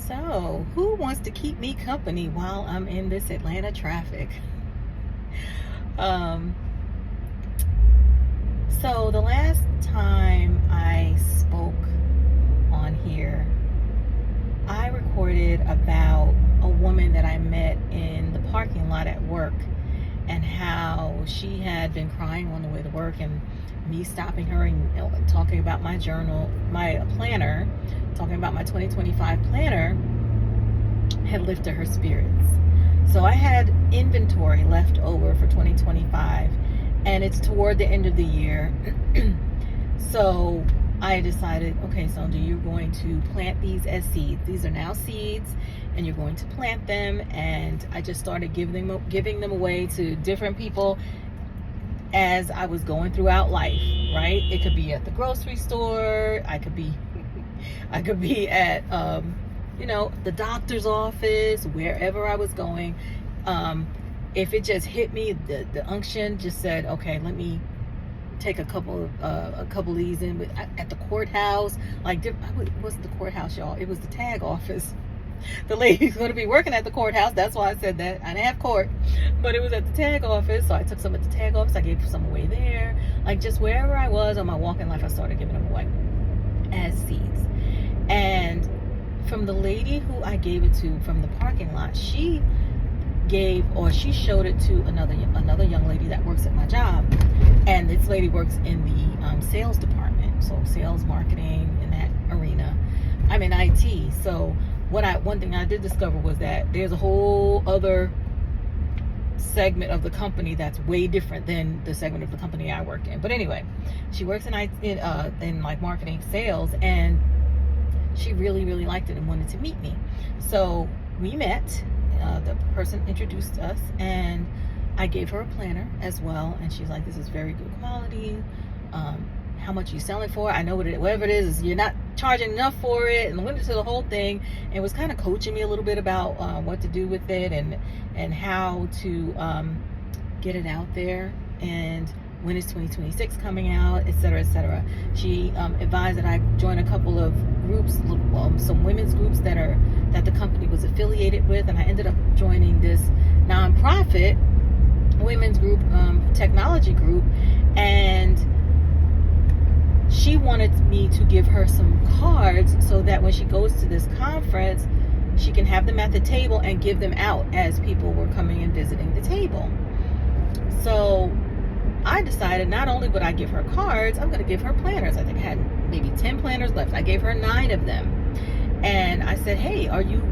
So, who wants to keep me company while I'm in this Atlanta traffic? Um, so the last time I spoke on here, I recorded about a woman that I met in the parking lot at work and how she had been crying on the way to work, and me stopping her and talking about my journal, my planner, talking about my 2025 planner had lifted her spirits. So I had inventory left over for 2025, and it's toward the end of the year. So I decided, okay, Sonja, you're going to plant these as seeds. These are now seeds, and you're going to plant them. And I just started giving them away to different people as I was going throughout life, right? It could be at the grocery store. I could be at, the doctor's office, wherever I was going. If it just hit me, the unction just said, okay, let me take a couple of these in at the courthouse. It wasn't the courthouse, y'all. It was the tag office. The lady's going to be working at the courthouse. That's why I said that. I didn't have court, but it was at the tag office. So I took some at the tag office. I gave some away there. Just wherever I was on my walk in life, I started giving them away as seeds. And from the lady who I gave it to from the parking lot, she showed it to another young lady that works at my job. And this lady works in the sales department, so sales, marketing, in that arena. I'm in IT. So one thing I did discover was that there's a whole other segment of the company that's way different than the segment of the company I work in. But anyway, she works in marketing, sales, and she really, really liked it and wanted to meet me. So we met. The person introduced us, and I gave her a planner as well. And she's like, "This is very good quality. How much are you selling for? I know whatever it is, you're not charging enough for it." And went into the whole thing and was kind of coaching me a little bit about what to do with it and how to get it out there, and when is 2026 coming out, etc., etc. She advised that I join a couple of groups, some women's groups that the company was affiliated with, and I ended up joining this nonprofit women's group, technology group. And she wanted me to give her some cards so that when she goes to this conference, she can have them at the table and give them out as people were coming and visiting the table. So I decided not only would I give her cards, I'm going to give her planners. I think I had maybe 10 planners left. I gave her 9 of them. And I said, "Hey,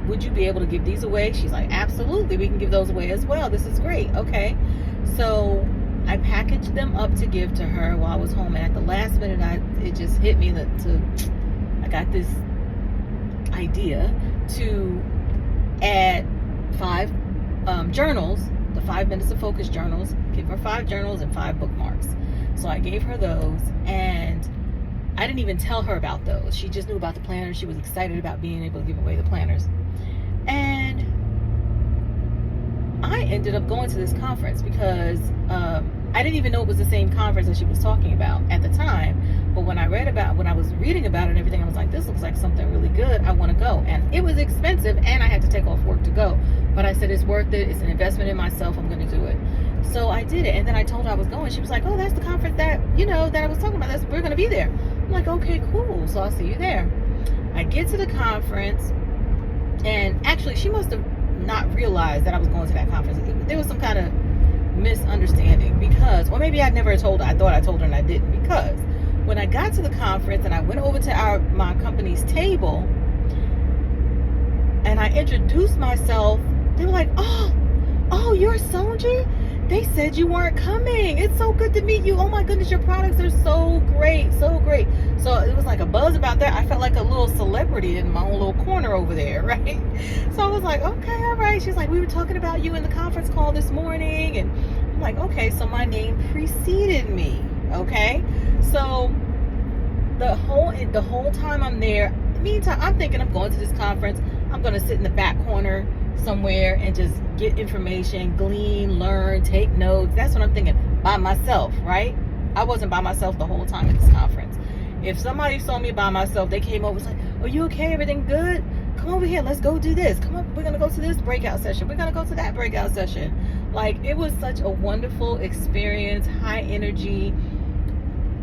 would you be able to give these away?" She's like, "Absolutely, we can give those away as well. This is great." Okay. So I packaged them up to give to her while I was home. And at the last minute, it just hit me I got this idea to add 5 journals, the 5 minutes of focus journals, give her 5 journals and 5 bookmarks. So I gave her those, and I didn't even tell her about those. She just knew about the planners. She was excited about being able to give away the planners. And I ended up going to this conference because I didn't even know it was the same conference that she was talking about at the time. But when I was reading about it and everything, I was like, this looks like something really good. I want to go. And it was expensive, and I had to take off work to go. But I said, it's worth it. It's an investment in myself. I'm going to do it. So I did it. And then I told her I was going. She was like, "Oh, that's the conference that I was talking about. We're going to be there." I'm like, "Okay, cool. So I'll see you there." I get to the conference, and actually she must have not realized that I was going to that conference. There was some kind of misunderstanding or maybe I never told her. I thought I told her and I didn't, because when I got to the conference and I went over to my company's table and I introduced myself, they were like, "Oh, you're Sonja? They said you weren't coming. It's so good to meet you. Oh my goodness, your products are so great, so great." So it was like a buzz about that. I felt like a little celebrity in my own little corner over there, right? So I was like, "Okay, all right." She's like, "We were talking about you in the conference call this morning." And I'm like, "Okay, so my name preceded me." Okay. So the whole time I'm there, meantime, I'm thinking I'm going to this conference. I'm going to sit in the back corner somewhere and just get information, glean, learn, take notes. That's what I'm thinking, by myself, right? I wasn't by myself the whole time at this conference. If somebody saw me by myself, they came over, was like, "Are you okay? Everything good? come over here, let's go do this. Come on, we're gonna go to this breakout session. We're gonna go to that breakout session. Like, it was such a wonderful experience, high energy.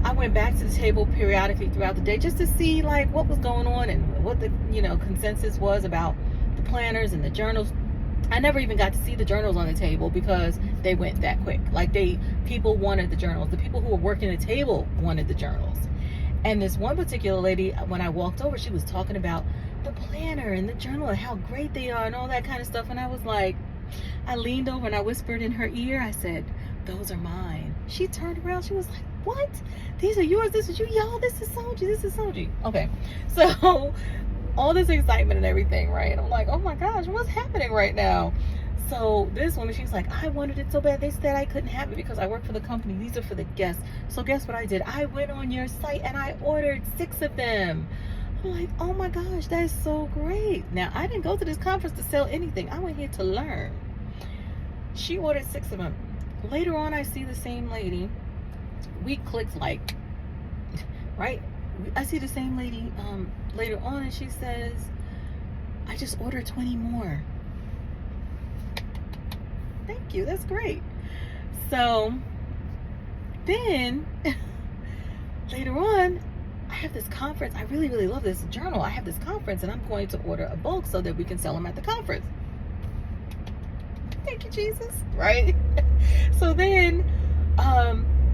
I went back to the table periodically throughout the day just to see like what was going on and what the consensus was about the planners and the journals. I never even got to see the journals on the table because they went that quick. Like, people wanted the journals. The people who were working the table wanted the journals. And this one particular lady, when I walked over, she was talking about the planner and the journal and how great they are and all that kind of stuff. And I was like, I leaned over and I whispered in her ear, I said, those are mine. She turned around, she was like, what? These are yours, this is you, y'all, this is Sonji, this is Sonji. Okay, so all this excitement and everything, right? I'm like, oh my gosh, what's happening right now? So this woman, she's like, I wanted it so bad. They said I couldn't have it because I work for the company. These are for the guests. So guess what I did? I went on your site and I ordered 6 of them. I'm like, oh my gosh, that is so great. Now, I didn't go to this conference to sell anything. I went here to learn. She ordered 6 of them. Later on, I see the same lady. We clicked like, right? I see the same lady later on, and she says, I just ordered 20 more. Thank you, that's great. So then later on, I have this conference. I really, really love this journal. I have this conference and I'm going to order a bulk so that we can sell them at the conference. Thank you, Jesus, right? So then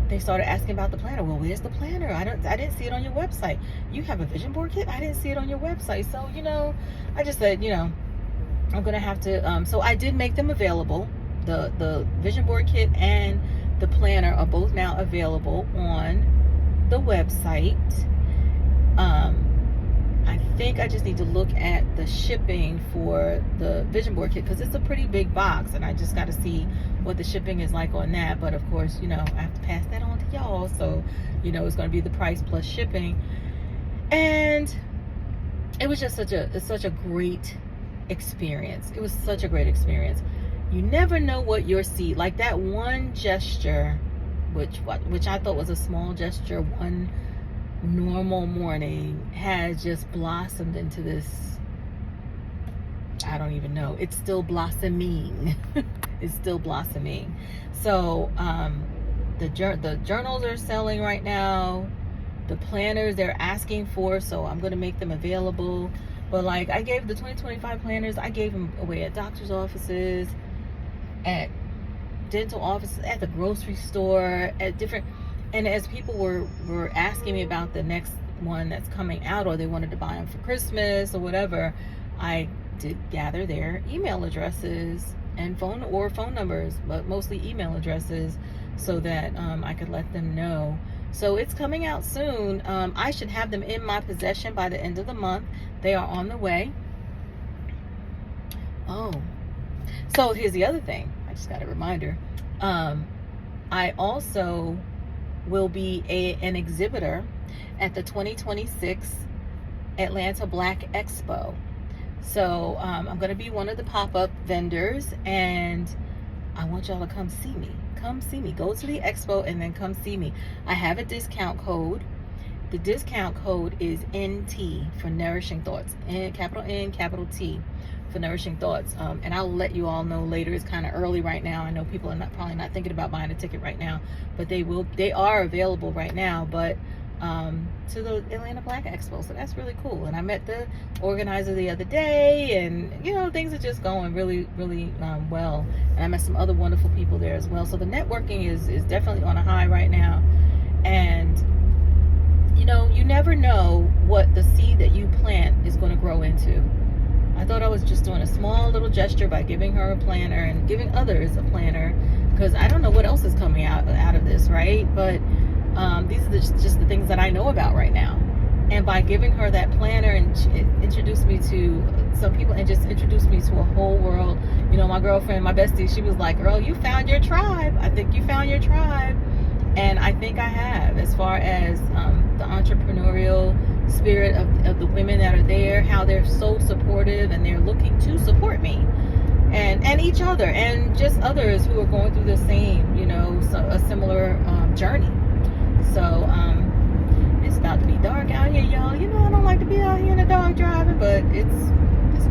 they started asking about the planner. Well, where's the planner? I didn't see it on your website. You have a vision board kit? I didn't see it on your website. So, I just said, I'm gonna have to so I did make them available. The vision board kit and the planner are both now available on the website. I think I just need to look at the shipping for the vision board kit because it's a pretty big box and I just got to see what the shipping is like on that. But of course, I have to pass that on to y'all, so it's going to be the price plus shipping. And it was just such a great experience. It was such a great experience. You never know what your seed, like that one gesture, which I thought was a small gesture, one normal morning, has just blossomed into this, I don't even know, it's still blossoming. It's still blossoming. So the journals are selling right now. The planners they're asking for, so I'm going to make them available. But like, I gave the 2025 planners, I gave them away at doctor's offices, at dental offices, at the grocery store, at different, and as people were asking me about the next one that's coming out, or they wanted to buy them for Christmas or whatever, I did gather their email addresses and phone numbers, but mostly email addresses, so that I could let them know. So it's coming out soon. I should have them in my possession by the end of the month. They are on the way. Oh, so here's the other thing. I just got a reminder. I also will be an exhibitor at the 2026 Atlanta Black Expo. So I'm going to be one of the pop-up vendors, and I want y'all to come see me. Come see me. Go to the expo and then come see me. I have a discount code. The discount code is NT for Nourishing Thoughts. Capital N, capital T for Nourishing Thoughts. And I'll let you all know later. It's kind of early right now. I know people are probably not thinking about buying a ticket right now, but they are available right now. But to the Atlanta Black Expo, so that's really cool. And I met the organizer the other day, and things are just going really, really well. And I met some other wonderful people there as well. So the networking is definitely on a high right now. And you never know what the seed that you plant is going to grow into. I thought I was just doing a small little gesture by giving her a planner and giving others a planner, because I don't know what else is coming out of this, right? But these are just the things that I know about right now. And by giving her that planner, and it introduced me to some people, and just introduced me to a whole world. My girlfriend, my bestie, she was like, girl, you found your tribe. I think you found your tribe. And I think I have, as far as the entrepreneurial spirit of the women that are there, how they're so supportive and they're looking to support me and each other, and just others who are going through the same, a similar journey. So it's about to be dark out here, y'all. I don't like to be out here in the dark driving, but it's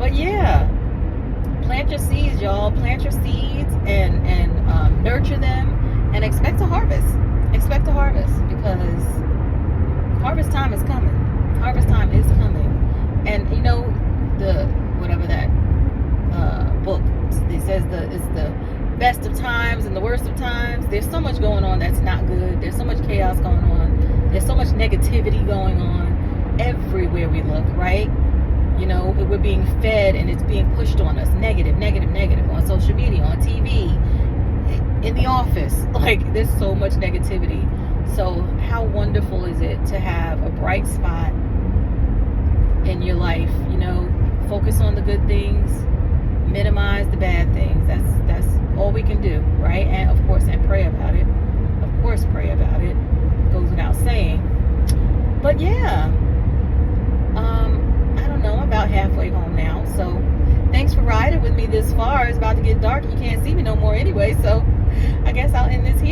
But yeah, plant your seeds, y'all. Plant your seeds and nurture them and expect a harvest. Expect a harvest, because harvest time is coming. Harvest time is coming. And you know, the whatever that book, it says it's the best of times and the worst of times. There's so much going on that's not good. There's so much chaos going on. There's so much negativity going on everywhere we look, right? You know, we're being fed and it's being pushed on us. Negative, negative, negative, on social media, on TV, in the office. Like, there's so much negativity. So how wonderful is it to have a bright spot in your life? You know, focus on the good things, minimize the bad things. That's all we can do, right? And of course, and pray about it. Of course, pray about it. Goes without saying. But yeah, I don't know. I'm about halfway home now. So thanks for riding with me this far. It's about to get dark. You can't see me no more anyway. So I guess I'll end this here.